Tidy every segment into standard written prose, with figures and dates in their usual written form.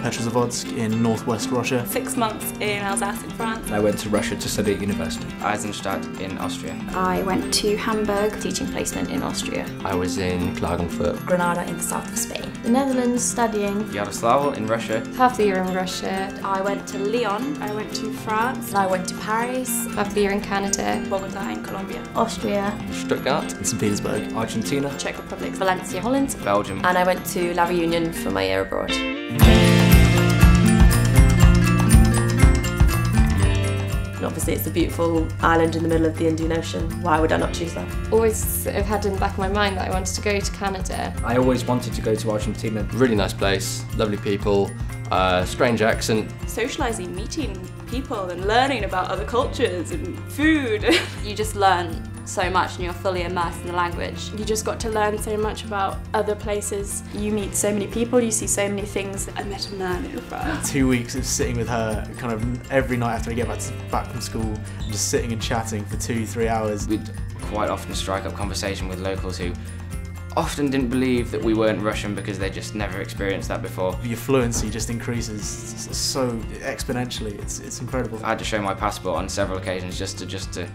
Petrozavodsk in northwest Russia. 6 months in Alsace in France. I went to Russia to study at university. Eisenstadt in Austria. I went to Hamburg, teaching placement in Austria. I was in Klagenfurt. Granada in the south of Spain. The Netherlands studying. Yaroslavl in Russia. Half the year in Russia. I went to Lyon. I went to France. I went to Paris. Half the year in Canada. Bogota in Colombia. Austria. Stuttgart. In St. Petersburg. Argentina. Czech Republic. Valencia, Holland. Belgium. And I went to La Réunion for my year abroad. And obviously it's a beautiful island in the middle of the Indian Ocean. Why would I not choose that? Always sort of had in the back of my mind that I wanted to go to Canada. I always wanted to go to Argentina. Really nice place, lovely people, strange accent. Socialising, meeting people and learning about other cultures and food. You just learn so much and you're fully immersed in the language. You just got to learn so much about other places. You meet so many people, you see so many things. I met a man in France. 2 weeks of sitting with her kind of every night after I get back from school, and just sitting and chatting for 2-3 hours. We'd quite often strike up conversation with locals who often didn't believe that we weren't Russian because they just never experienced that before. Your fluency just increases so exponentially, it's incredible. I had to show my passport on several occasions just to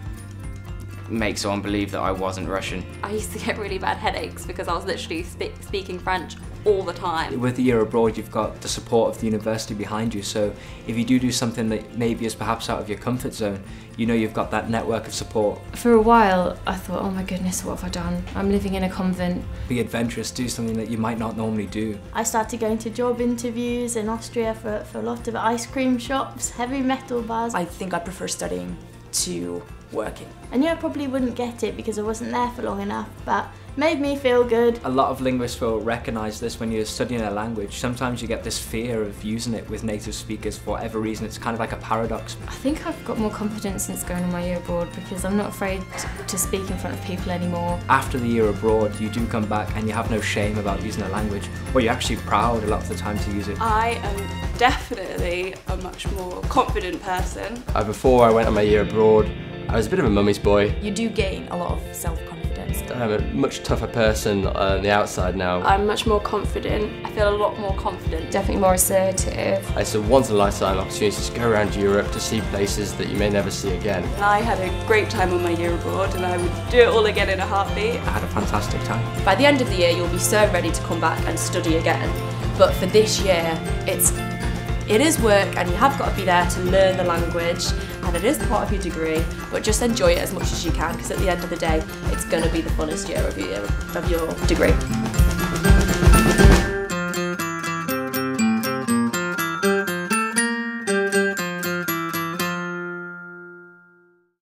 make someone believe that I wasn't Russian. I used to get really bad headaches because I was literally speaking French all the time. With the year abroad, you've got the support of the university behind you, so if you do something that maybe is perhaps out of your comfort zone, you know you've got that network of support. For a while I thought, oh my goodness, what have I done? I'm living in a convent. Be adventurous, do something that you might not normally do. I started going to job interviews in Austria for a lot of ice cream shops, heavy metal bars. I think I prefer studying to working. I knew I probably wouldn't get it because I wasn't there for long enough, but made me feel good. A lot of linguists will recognise this when you're studying a language. Sometimes you get this fear of using it with native speakers for whatever reason. It's kind of like a paradox. I think I've got more confidence since going on my year abroad because I'm not afraid to speak in front of people anymore. After the year abroad, you do come back and you have no shame about using a language, or you're actually proud a lot of the time to use it. I am definitely a much more confident person. Before I went on my year abroad, I was a bit of a mummy's boy. You do gain a lot of self-confidence. I'm a much tougher person on the outside now. I'm much more confident. I feel a lot more confident. Definitely more assertive. It's a once-in-a-lifetime opportunity to go around Europe to see places that you may never see again. I had a great time on my year abroad and I would do it all again in a heartbeat. I had a fantastic time. By the end of the year, you'll be so ready to come back and study again. But for this year, it is work and you have got to be there to learn the language, and it is part of your degree, but just enjoy it as much as you can because at the end of the day it's going to be the funnest year of your degree.